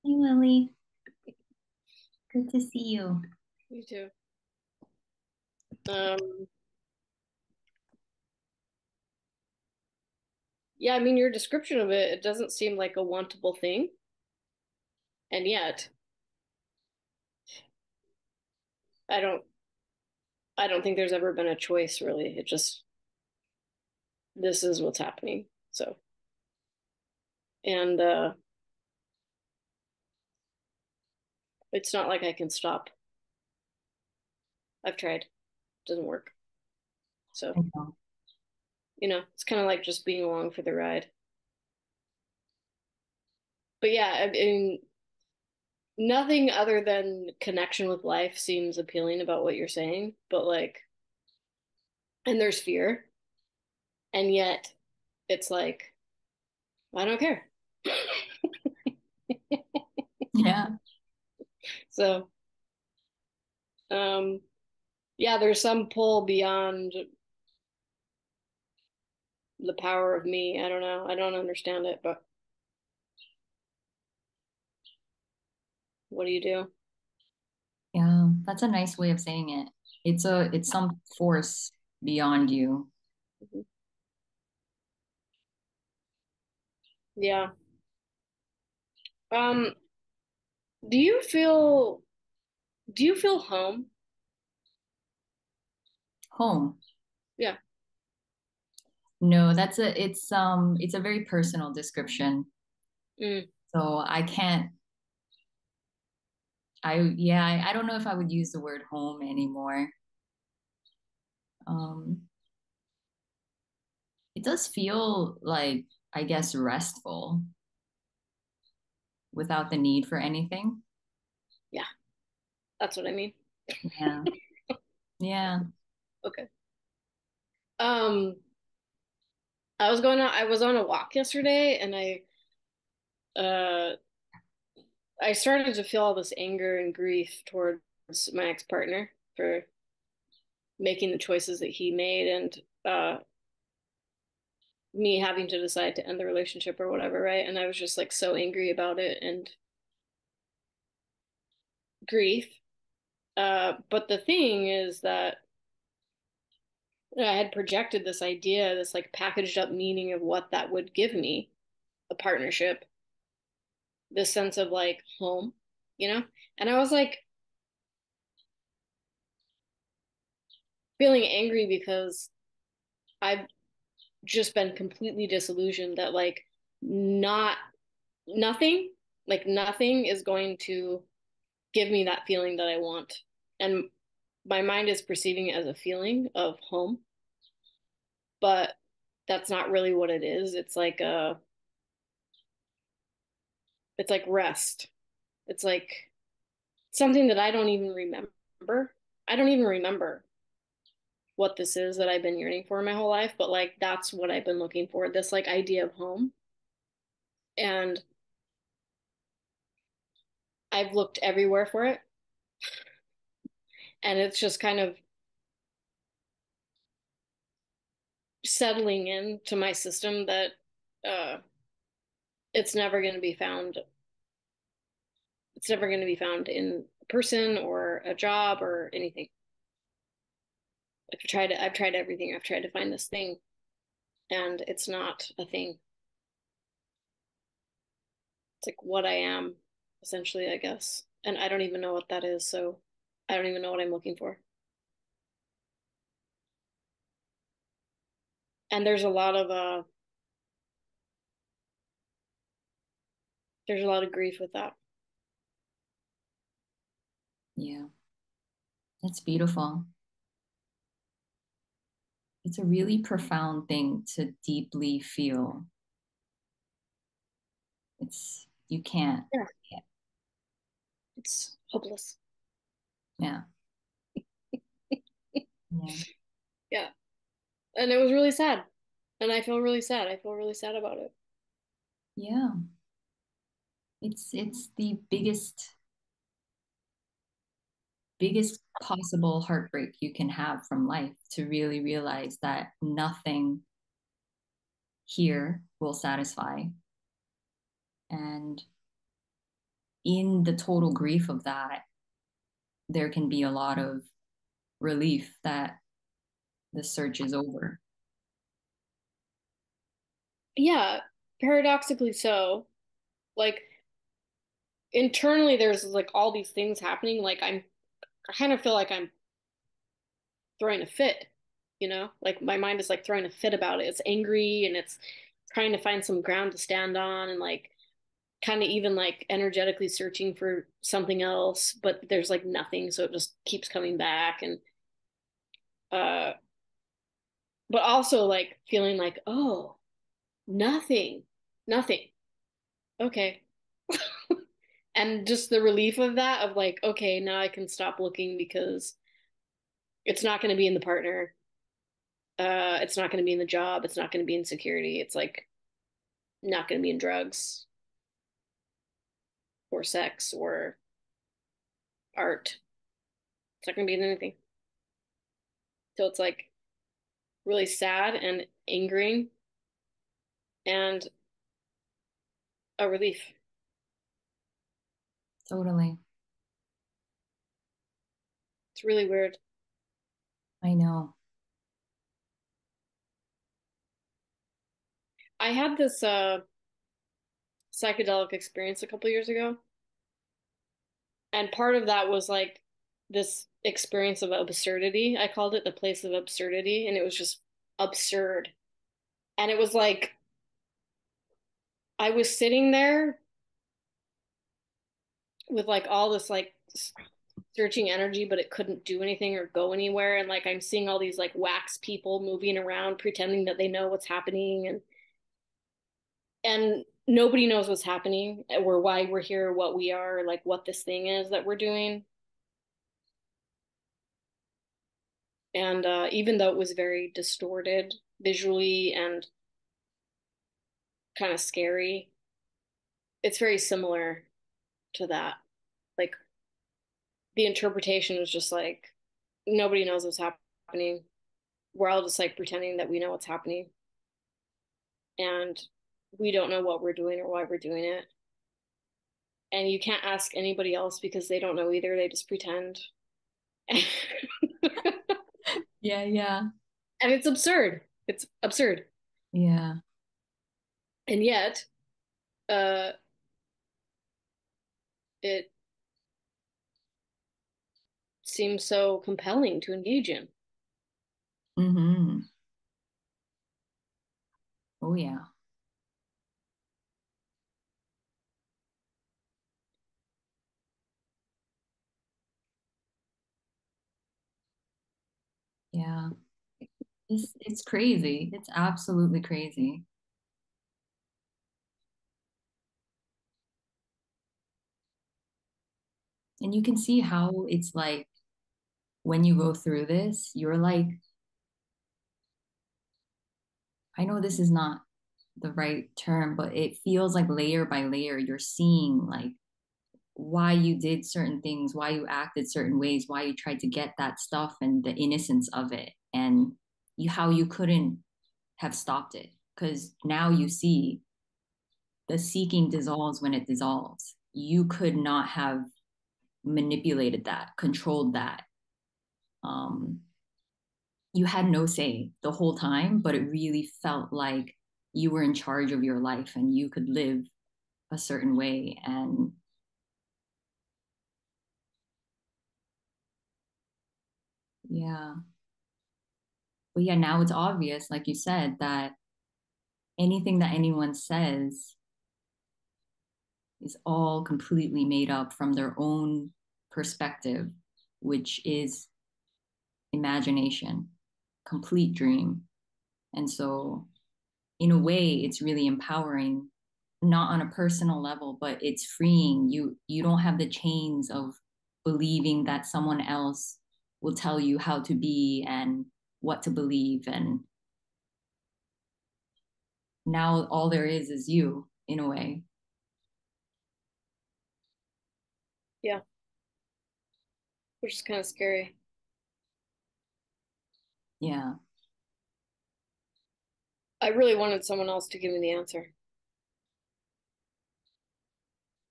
Hey Lily, good to see you. You too. Um, yeah, I mean, your description of it, it doesn't seem like a wantable thing, and yet I don't, I don't think there's ever been a choice really. It just this is what's happening. So, and it's not like I can stop. I've tried, doesn't work. So, I know. it's kind of like just being along for the ride. But yeah, I mean, nothing other than connection with life seems appealing about what you're saying. But like, and there's fear, and yet it's like I don't care. Yeah, So, um, yeah, there's some pull beyond the power of me. I don't know. I don't understand it, but what do you do? yeah, that's a nice way of saying it. It's some force beyond you. Mhm. Yeah. Um, do you feel do you feel home? Home. Yeah. No, it's a very personal description. Mm. So I can't I don't know if I would use the word home anymore. Um, it does feel like, I guess, restful without the need for anything. Yeah, that's what I mean. Yeah. Yeah. Okay. Um, I was on a walk yesterday and uh I started to feel all this anger and grief towards my ex-partner for making the choices that he made and me having to decide to end the relationship or whatever, right? And I was just like so angry about it and grief. But the thing is that I had projected this idea, this like packaged up meaning of what that would give me, a partnership, this sense of like home, you know? And I was like feeling angry because I've just been completely disillusioned that like not nothing, like nothing is going to give me that feeling that I want. And my mind is perceiving it as a feeling of home, but that's not really what it is. It's like rest. It's like something that I don't even remember. I don't even remember what this is that I've been yearning for my whole life, but like that's what I've been looking for, this like idea of home. And I've looked everywhere for it. And it's just kind of settling into my system that uh it's never going to be found. It's never going to be found in a person or a job or anything. I've tried everything. I've tried to find this thing and it's not a thing. It's like what I am, essentially, I guess. And I don't even know what that is, so I don't even know what I'm looking for. And there's a lot of grief with that. Yeah. That's beautiful. It's a really profound thing to deeply feel. It's you can't. Yeah, it's hopeless. Yeah. Yeah. Yeah. And it was really sad. And I feel really sad. I feel really sad about it. Yeah. It's the biggest possible heartbreak you can have from life to really realize that nothing here will satisfy. And in the total grief of that, there can be a lot of relief that the search is over. Yeah, paradoxically so. Like internally there's like all these things happening. Like I kind of feel like I'm throwing a fit, you know? Like my mind is like throwing a fit about it. It's angry and it's trying to find some ground to stand on and like kind of even like energetically searching for something else, but there's like nothing, so it just keeps coming back and uh but also like feeling like, oh, nothing. Nothing. Okay. And just the relief of that of like, okay, now I can stop looking because it's not going to be in the partner. It's not going to be in the job. It's not going to be in security. It's like not going to be in drugs or sex or art. It's not going to be in anything. So it's like really sad and angering and a relief. Totally. It's really weird. I know. I had this psychedelic experience a couple years ago, and part of that was like this experience of absurdity. I called it the place of absurdity, and it was just absurd. And it was like I was sitting there with like all this like searching energy, but it couldn't do anything or go anywhere. And like I'm seeing all these like wax people moving around, pretending that they know what's happening, and nobody knows what's happening or why we're here, what we are, like what this thing is that we're doing. And even though it was very distorted visually and kind of scary, it's very similar to that. Like the interpretation was just like nobody knows what's happening. We're all just like pretending that we know what's happening, and we don't know what we're doing or why we're doing it. And you can't ask anybody else because they don't know either. They just pretend. And Yeah, yeah. it's absurd. It's absurd. Yeah. And yet, uh, it seems so compelling to engage in. Mm-hmm. Oh, yeah. Yeah. It's crazy. It's absolutely crazy. And you can see how it's like when you go through this, you're like, I know this is not the right term, but it feels like layer by layer, you're seeing like why you did certain things, why you acted certain ways, why you tried to get that stuff and the innocence of it, and you how you couldn't have stopped it. Because now you see the seeking dissolves when it dissolves. You could not have manipulated that, controlled that. Um, you had no say the whole time, but it really felt like you were in charge of your life and you could live a certain way. And yeah, but yeah, now it's obvious, like you said, that anything that anyone says is all completely made up from their own perspective, which is imagination, complete dream. And so, in a way, it's really empowering, not on a personal level, but it's freeing. You don't have the chains of believing that someone else will tell you how to be and what to believe. And now all there is you, in a way. Yeah, which is kind of scary. Yeah. I really wanted someone else to give me the answer.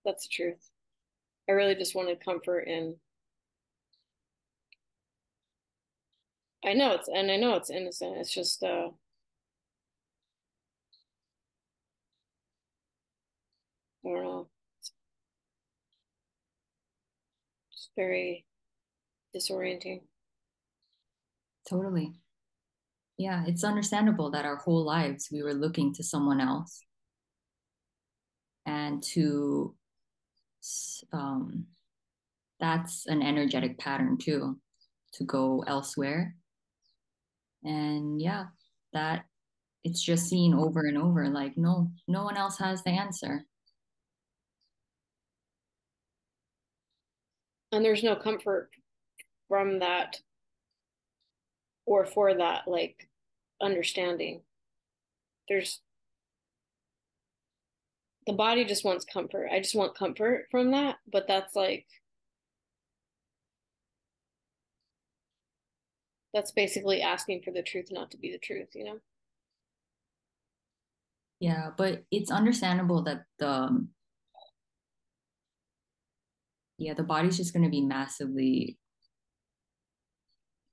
That's the truth. I really just wanted comfort in I know it's innocent. It's just I don't know. It's very disorienting. Totally. Yeah, it's understandable that our whole lives we were looking to someone else and to um, that's an energetic pattern too, to go elsewhere. And yeah, that it's just seen over and over like no one else has the answer. And there's no comfort from that or for that like understanding. There's the body just wants comfort. I just want comfort from that, but that's basically asking for the truth not to be the truth, you know? Yeah, but it's understandable that the body's just going to be massively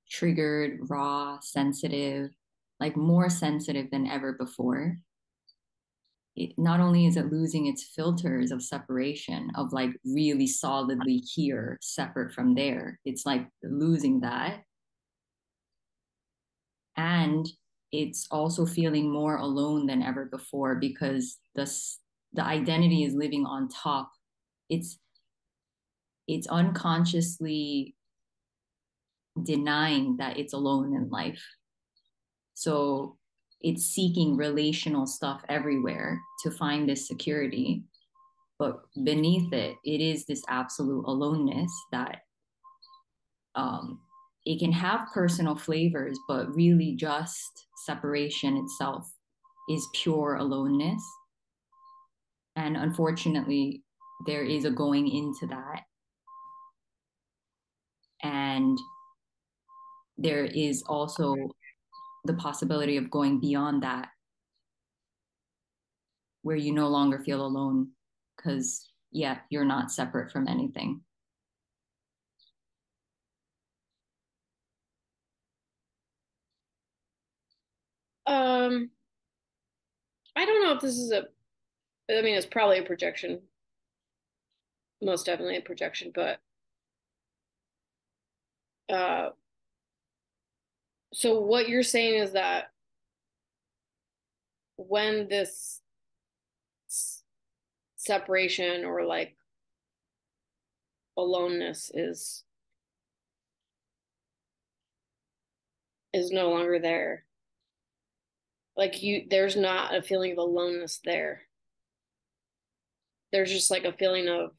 triggered, raw, sensitive, like more sensitive than ever before. Not only is it losing its filters of separation, of like really solidly here, separate from there, it's like losing that. And it's also feeling more alone than ever before because the identity is living on top. It's it's unconsciously denying that it's alone in life. So it's seeking relational stuff everywhere to find this security. But beneath it, it is this absolute aloneness that um, it can have personal flavors, but really just separation itself is pure aloneness. And unfortunately, there is a going into that. And there is also the possibility of going beyond that, where you no longer feel alone because, yeah, you're not separate from anything. Um, I don't know if this is I mean, it's probably a projection, most definitely a projection, but uh, so what you're saying is that when this separation or like aloneness is no longer there, like there's not a feeling of aloneness there. There's just like a feeling of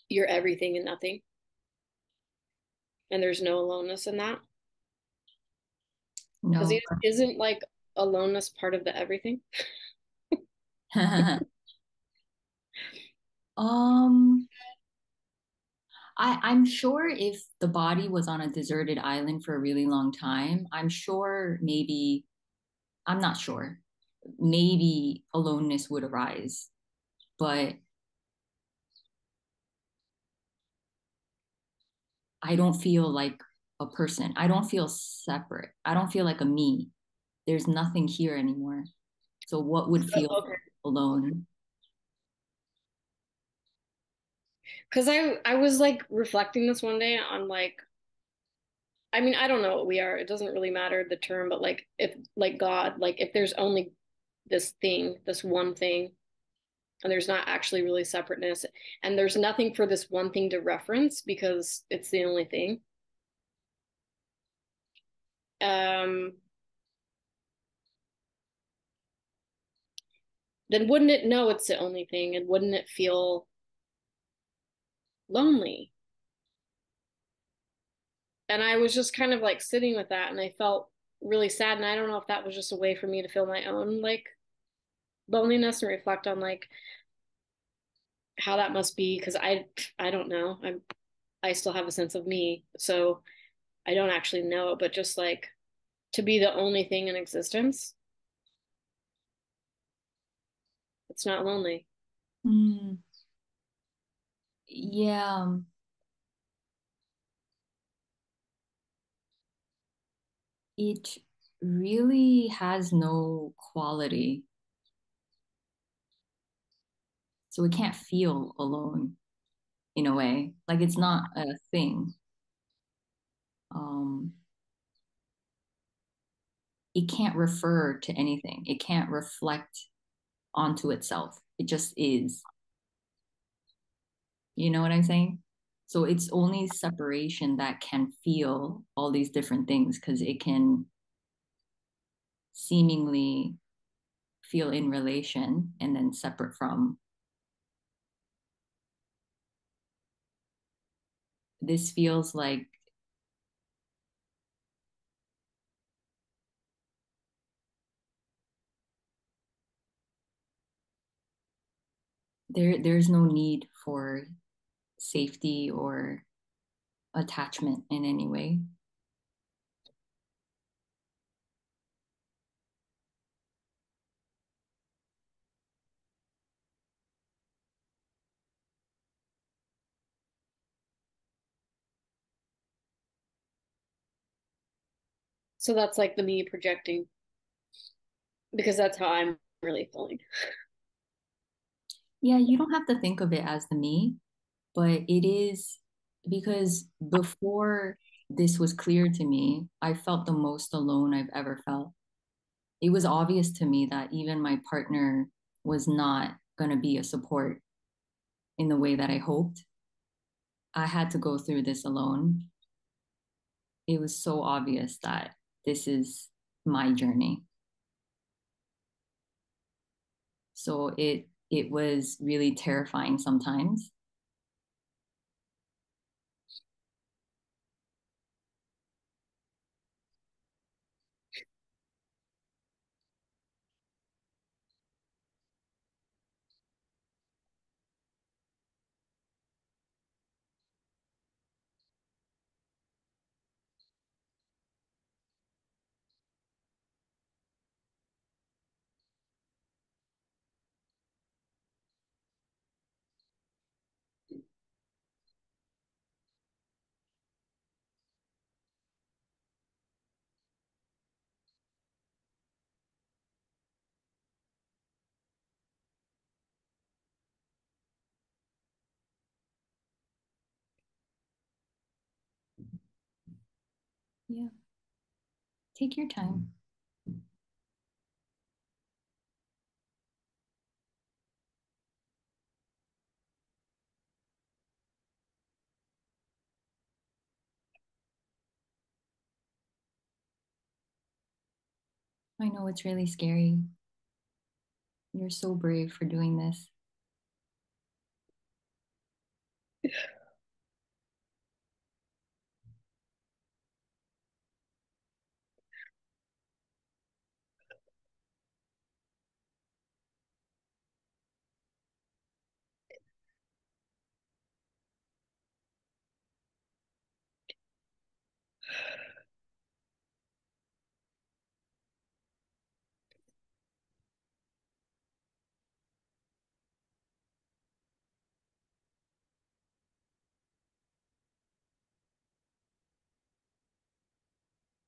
you're everything and nothing, and there's no aloneness in that. Because No. isn't like aloneness part of the everything? um, I'm sure if the body was on a deserted island for a really long time, I'm sure maybe, I'm not sure, maybe aloneness would arise. But I don't feel like a person. I don't feel separate. I don't feel like a me. There's nothing here anymore. So what would feel Okay. alone? Because I was like reflecting this one day on like I mean I don't know what we are. It doesn't really matter the term, but like if like God, like if there's only this thing, this one thing, and there's not actually really separateness, and there's nothing for this one thing to reference because it's the only thing. Um, then wouldn't it know it's the only thing, and wouldn't it feel lonely? And I was just kind of like sitting with that, and I felt really sad. And I don't know if that was just a way for me to feel my own like loneliness and reflect on like how that must be because I don't know. I still have a sense of me, so I don't actually know it, but just like to be the only thing in existence, it's not lonely. Mm. Yeah, it really has no quality. So it can't feel alone in a way. Like it's not a thing. Um, it can't refer to anything. It can't reflect onto itself. It just is. You know what I'm saying? So it's only separation that can feel all these different things because it can seemingly feel in relation and then separate from. This feels like there's no need for safety or attachment in any way. So that's like the me projecting because that's how I'm really feeling. Yeah, you don't have to think of it as the me, but it is because before this was clear to me, I felt the most alone I've ever felt. It was obvious to me that even my partner was not going to be a support in the way that I hoped. I had to go through this alone. It was so obvious that this is my journey. So it was really terrifying sometimes. Yeah, take your time. I know it's really scary. You're so brave for doing this.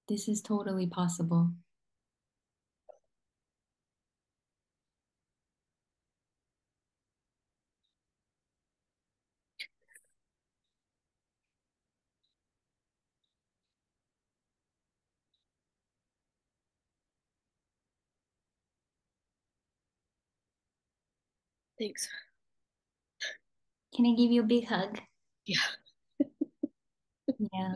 This is totally possible. Thanks. Can I give you a big hug? Yeah. Yeah.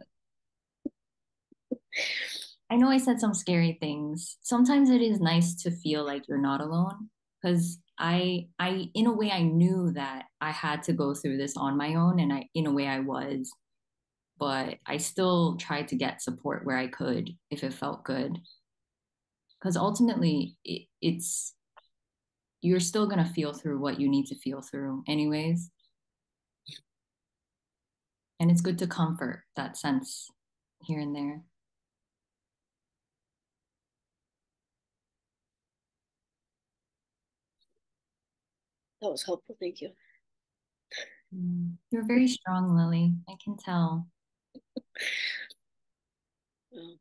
I know I said some scary things. Sometimes it is nice to feel like you're not alone because in a way, I knew that I had to go through this on my own, and in a way, I was, but I still tried to get support where I could if it felt good. Because ultimately, it's you're still gonna feel through what you need to feel through, anyways, and it's good to comfort that sense here and there. That was helpful. Thank you. You're very strong, Lily. I can tell. Oh,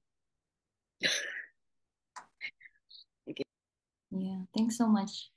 Yeah. Thanks so much.